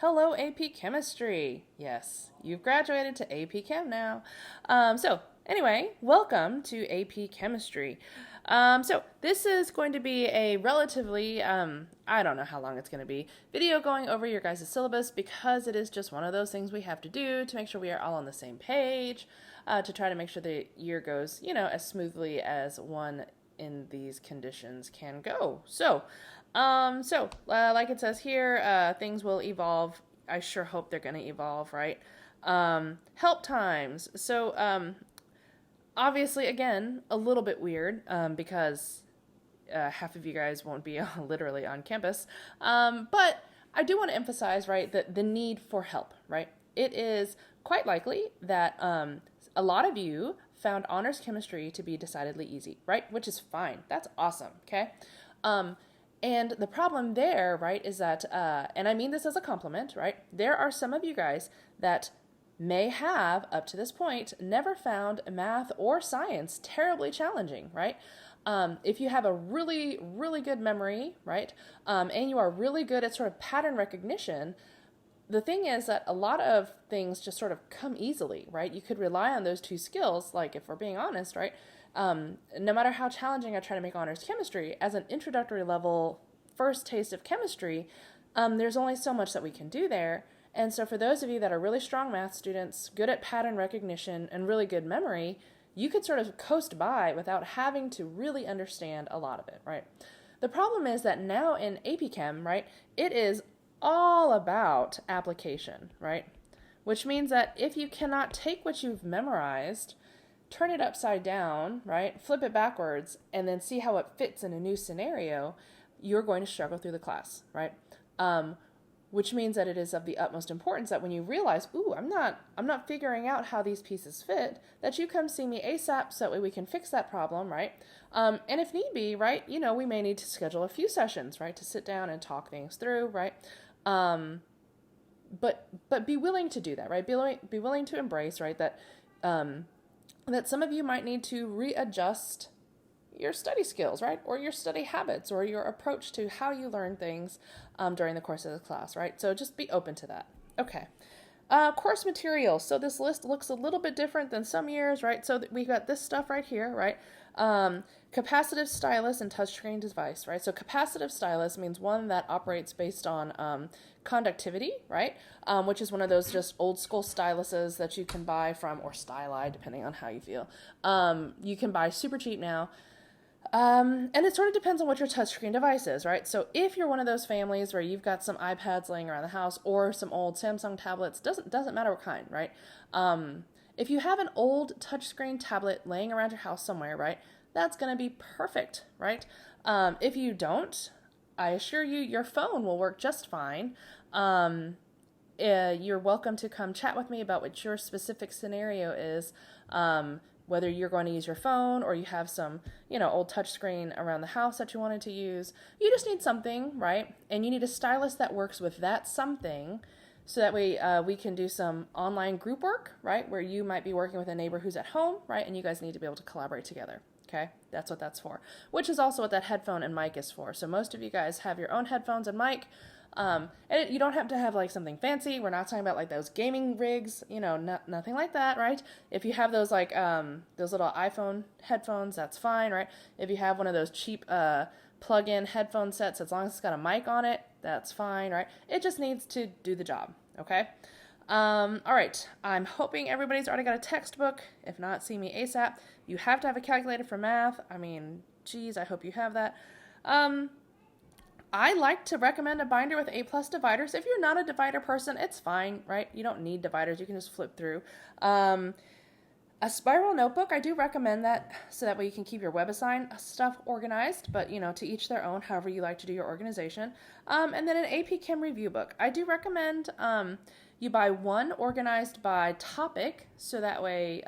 Hello, AP Chemistry. Yes, you've graduated to AP Chem now. Anyway, welcome to AP Chemistry. This is going to be a relatively, I don't know how long it's going to be, video going over your guys' syllabus because it is just one of those things we have to do to make sure we are all on the same page, to try to make sure the year goes, as smoothly as one in these conditions can go. Like it says here, things will evolve. I sure hope they're going to evolve, right? Help times. Obviously, again, a little bit weird because half of you guys won't be literally on campus. But I do want to emphasize, right, that the need for help, right? It is quite likely that a lot of you found honors chemistry to be decidedly easy, right? Which is fine. That's awesome, okay? And the problem there, right, is that, and I mean this as a compliment, right? There are some of you guys that may have, up to this point, never found math or science terribly challenging, right? If you have a really, really good memory, right, and you are really good at sort of pattern recognition, the thing is that a lot of things just sort of come easily, right? You could rely on those two skills, like if we're being honest, right? No matter how challenging I try to make honors chemistry, as an introductory level first taste of chemistry, there's only so much that we can do there. And so for those of you that are really strong math students, good at pattern recognition, and really good memory, you could sort of coast by without having to really understand a lot of it, right? The problem is that now in AP Chem, right, it is all about application, right? Which means that if you cannot take what you've memorized, turn it upside down, right, flip it backwards, and then see how it fits in a new scenario, you're going to struggle through the class, right? Which means that it is of the utmost importance that when you realize, ooh, I'm not figuring out how these pieces fit, that you come see me ASAP so that way we can fix that problem, right? And if need be, right, we may need to schedule a few sessions, right, to sit down and talk things through, right? But be willing to do that, right? Be willing to embrace, right, that some of you might need to readjust your study skills, right? Or your study habits or your approach to how you learn things during the course of the class, right? So just be open to that. Okay. Course materials. So this list looks a little bit different than some years, right? So we got this stuff right here, right? Capacitive stylus and touchscreen device, right? So capacitive stylus means one that operates based on conductivity, right? Which is one of those just old school styluses that you can buy from, or styli, depending on how you feel. You can buy super cheap now. And it sort of depends on what your touchscreen device is, right? So if you're one of those families where you've got some iPads laying around the house or some old Samsung tablets, doesn't matter what kind, right? If you have an old touchscreen tablet laying around your house somewhere, right, that's going to be perfect, right? If you don't, I assure you, your phone will work just fine. You're welcome to come chat with me about what your specific scenario is. Whether you're going to use your phone or you have some, old touchscreen around the house that you wanted to use. You just need something, right? And you need a stylus that works with that something so that way we can do some online group work, right? Where you might be working with a neighbor who's at home, right? And you guys need to be able to collaborate together, okay? That's what that's for, which is also what that headphone and mic is for. So most of you guys have your own headphones and mic. You don't have to have like something fancy. We're not talking about like those gaming rigs, nothing like that, right? If you have those like those little iPhone headphones, that's fine, right? If you have one of those cheap plug-in headphone sets, as long as it's got a mic on it, that's fine, right? It just needs to do the job, okay? All right, I'm hoping everybody's already got a textbook. If not, see me ASAP. You have to have a calculator for math. I mean, geez, I hope you have that. I like to recommend a binder with A+ dividers. If you're not a divider person, it's fine, right? You don't need dividers. You can just flip through. A spiral notebook, I do recommend that so that way you can keep your WebAssign stuff organized, but, to each their own, however you like to do your organization. And then an AP Chem review book. I do recommend you buy one organized by topic so that way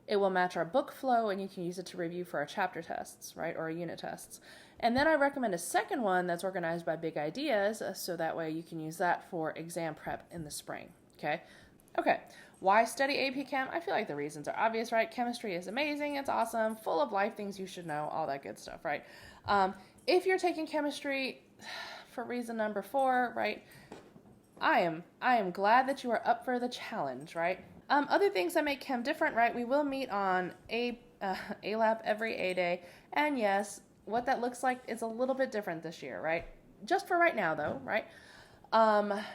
it will match our book flow and you can use it to review for our chapter tests, right, or our unit tests. And then I recommend a second one that's organized by big ideas, so that way you can use that for exam prep in the spring, okay? Okay, why study AP Chem? I feel like the reasons are obvious, right? Chemistry is amazing, it's awesome, full of life things you should know, all that good stuff, right? If you're taking chemistry for reason number 4, right, I am glad that you are up for the challenge, right? Other things that make chem different, right? We will meet on a lab every A day, and yes, what that looks like is a little bit different this year, right? Just for right now, though, right?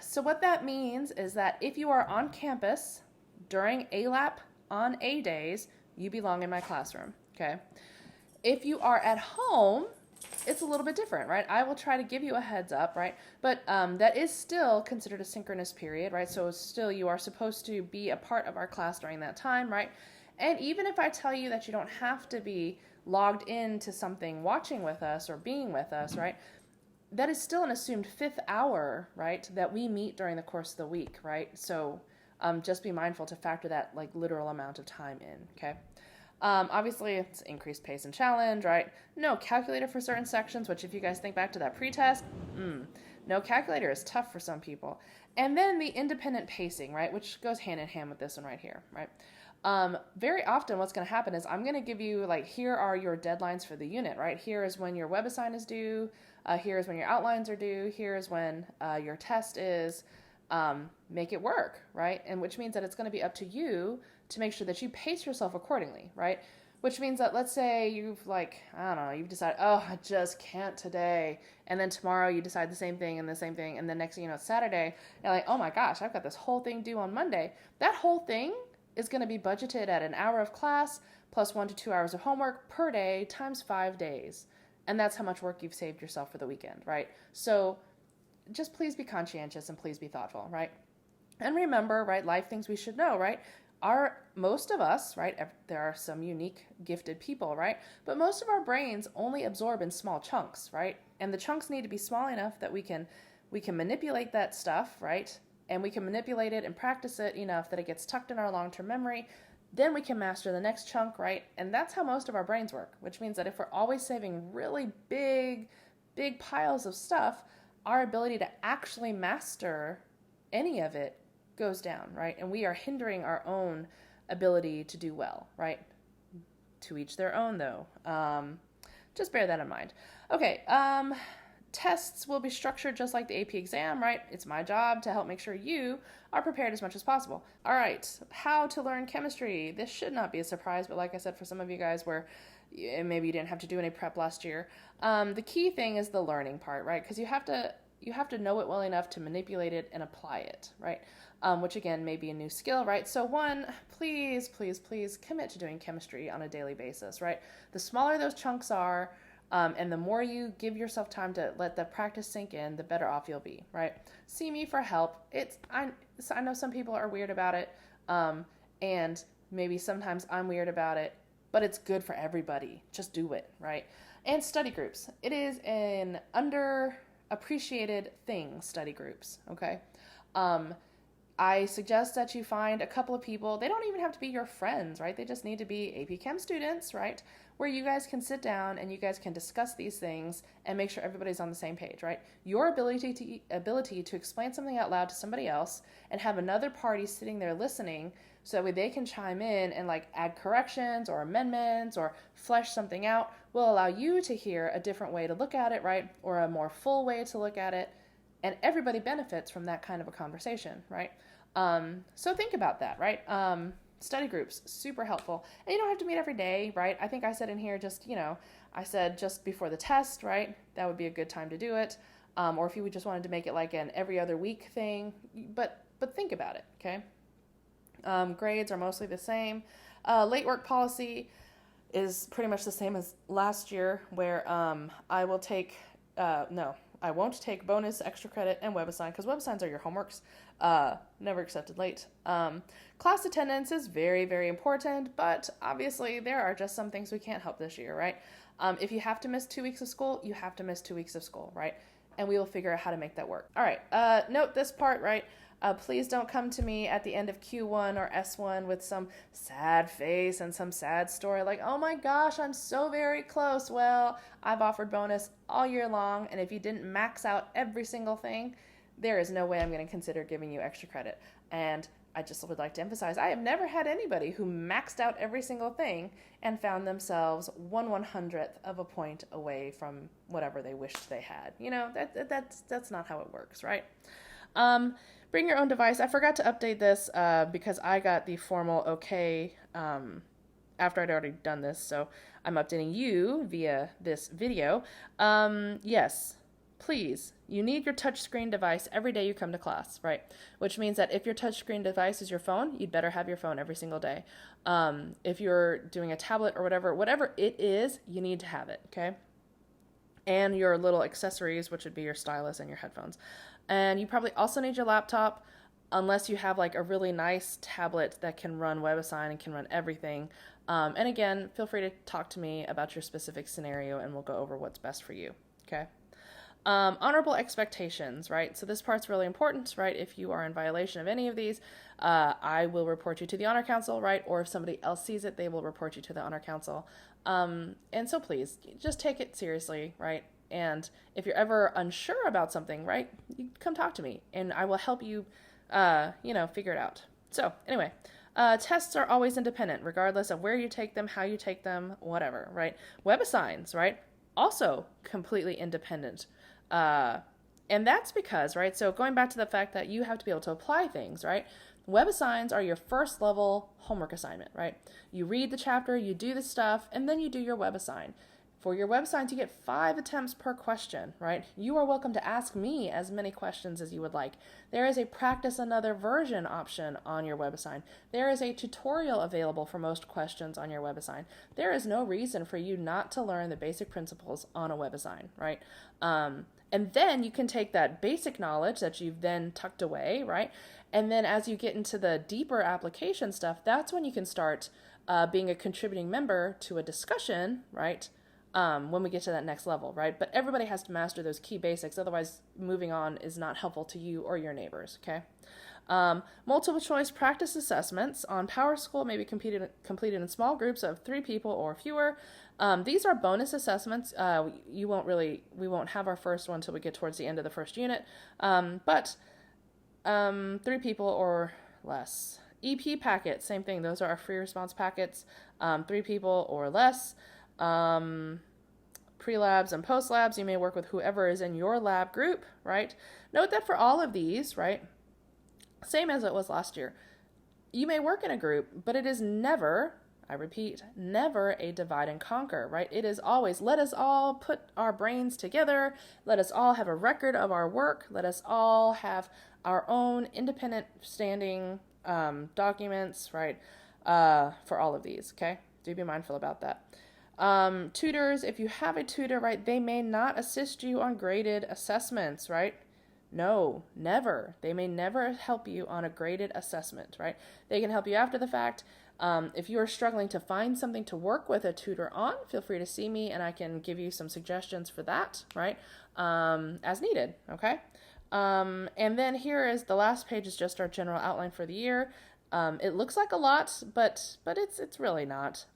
So what that means is that if you are on campus during ALAP on A days, you belong in my classroom, okay? If you are at home, it's a little bit different, right? I will try to give you a heads up, right? But that is still considered a synchronous period, right? So still you are supposed to be a part of our class during that time, right? And even if I tell you that you don't have to be logged into something watching with us or being with us, right? That is still an assumed 5th hour, right? That we meet during the course of the week, right? So just be mindful to factor that like literal amount of time in, okay? Obviously, it's increased pace and challenge, right? No calculator for certain sections, which if you guys think back to that pretest, no calculator is tough for some people. And then the independent pacing, right? Which goes hand in hand with this one right here, right? Very often what's going to happen is I'm going to give you like, here are your deadlines for the unit, right? Here is when your web assign is due. Here is when your outlines are due. Here is when your test is. Make it work, right? And which means that it's going to be up to you to make sure that you pace yourself accordingly, right? Which means that let's say you've you've decided, oh, I just can't today. And then tomorrow you decide the same thing and the same thing. And then next thing you know, it's Saturday. And like, oh my gosh, I've got this whole thing due on Monday. That whole thing is going to be budgeted at an hour of class plus 1 to 2 hours of homework per day times 5 days. And that's how much work you've saved yourself for the weekend, right? So just please be conscientious and please be thoughtful, right? And remember, right, life things we should know, right? Most of us, right, there are some unique gifted people, right? But most of our brains only absorb in small chunks, right? And the chunks need to be small enough that we can manipulate that stuff, right? And we can manipulate it and practice it enough that it gets tucked in our long-term memory. Then we can master the next chunk, right? And that's how most of our brains work, which means that if we're always saving really big piles of stuff, our ability to actually master any of it goes down, right? And we are hindering our own ability to do well, right? To each their own, though. Just bear that in mind. Okay, tests will be structured just like the AP exam, right? It's my job to help make sure you are prepared as much as possible. All right, how to learn chemistry. This should not be a surprise, but like I said, for some of you guys where maybe you didn't have to do any prep last year, the key thing is the learning part, right? Because you have to know it well enough to manipulate it and apply it, right? Which again may be a new skill, right? So one, please commit to doing chemistry on a daily basis, right? The smaller those chunks are, and the more you give yourself time to let the practice sink in, the better off you'll be, right? See me for help. I know some people are weird about it, and maybe sometimes I'm weird about it, but it's good for everybody. Just do it, right? And study groups. It is an underappreciated thing, study groups, okay? I suggest that you find a couple of people. They don't even have to be your friends, right? They just need to be AP Chem students, right? Where you guys can sit down and you guys can discuss these things and make sure everybody's on the same page, right? Your ability to explain something out loud to somebody else and have another party sitting there listening so that way they can chime in and like add corrections or amendments or flesh something out will allow you to hear a different way to look at it, right? Or a more full way to look at it. And everybody benefits from that kind of a conversation, right? So think about that, right? Study groups, super helpful. And you don't have to meet every day, right? I think I said in here I said just before the test, right? That would be a good time to do it. Or if you just wanted to make it like an every other week thing, but think about it, okay? Grades are mostly the same. Late work policy is pretty much the same as last year, where I won't take bonus, extra credit, and WebAssign, because WebAssigns are your homeworks. Never accepted late. Class attendance is very, very important, but obviously there are just some things we can't help this year, right? If you have to miss 2 weeks of school, you have to miss 2 weeks of school, right? And we will figure out how to make that work. All right, note this part, right? Please don't come to me at the end of Q1 or S1 with some sad face and some sad story like, oh my gosh, I'm so very close. Well, I've offered bonus all year long, and if you didn't max out every single thing, there is no way I'm going to consider giving you extra credit. And I just would like to emphasize, I have never had anybody who maxed out every single thing and found themselves 1/100th of a point away from whatever they wished they had. You know, that's not how it works, right? Bring your own device. I forgot to update this because I got the formal okay after I'd already done this, so I'm updating you via this video. Yes, please, you need your touchscreen device every day you come to class, right? Which means that if your touchscreen device is your phone, you'd better have your phone every single day. If you're doing a tablet or whatever it is, you need to have it, okay? And your little accessories, which would be your stylus and your headphones. And you probably also need your laptop, unless you have like a really nice tablet that can run WebAssign and can run everything. And again, feel free to talk to me about your specific scenario and we'll go over what's best for you, okay? Honorable expectations, right? So this part's really important, right? If you are in violation of any of these, I will report you to the Honor Council, right? Or if somebody else sees it, they will report you to the Honor Council. And so please, just take it seriously, right? And if you're ever unsure about something, right, you come talk to me and I will help you, figure it out. So anyway, tests are always independent, regardless of where you take them, how you take them, whatever, right? WebAssigns, right? Also completely independent. And that's because, right, so going back to the fact that you have to be able to apply things, right? WebAssigns are your first level homework assignment, right? You read the chapter, you do the stuff, and then you do your WebAssign. For your WebAssigns, you get 5 attempts per question, right? You are welcome to ask me as many questions as you would like. There is a practice another version option on your WebAssign. There is a tutorial available for most questions on your WebAssign. There is no reason for you not to learn the basic principles on a WebAssign, right? And then you can take that basic knowledge that you've then tucked away, right? And then as you get into the deeper application stuff, that's when you can start being a contributing member to a discussion, right? When we get to that next level, right? But everybody has to master those key basics. Otherwise, moving on is not helpful to you or your neighbors, okay? Multiple choice practice assessments on PowerSchool may be completed in small groups of 3 people or fewer. These are bonus assessments. We won't have our first one until we get towards the end of the first unit. But 3 people or less. EP packets, same thing. Those are our free response packets. 3 people or less. Pre-labs and post-labs, you may work with whoever is in your lab group, right? Note that for all of these, right, same as it was last year, you may work in a group, but it is never, I repeat, never a divide and conquer, right? It is always, let us all put our brains together, let us all have a record of our work, let us all have our own independent standing documents, right, for all of these, okay? Do be mindful about that. Tutors, if you have a tutor, right, they may not assist you on graded assessments, right? No, never. They may never help you on a graded assessment, right? They can help you after the fact. If you are struggling to find something to work with a tutor on, feel free to see me and I can give you some suggestions for that, right? As needed, okay? And then here is the last page is just our general outline for the year. It looks like a lot, but it's really not.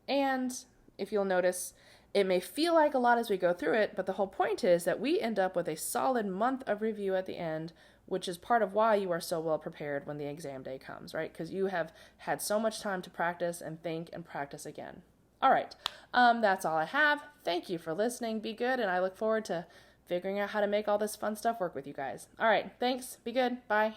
And if you'll notice, it may feel like a lot as we go through it, but the whole point is that we end up with a solid month of review at the end, which is part of why you are so well prepared when the exam day comes, right? Because you have had so much time to practice and think and practice again. All right, that's all I have. Thank you for listening. Be good, and I look forward to figuring out how to make all this fun stuff work with you guys. All right, thanks. Be good. Bye.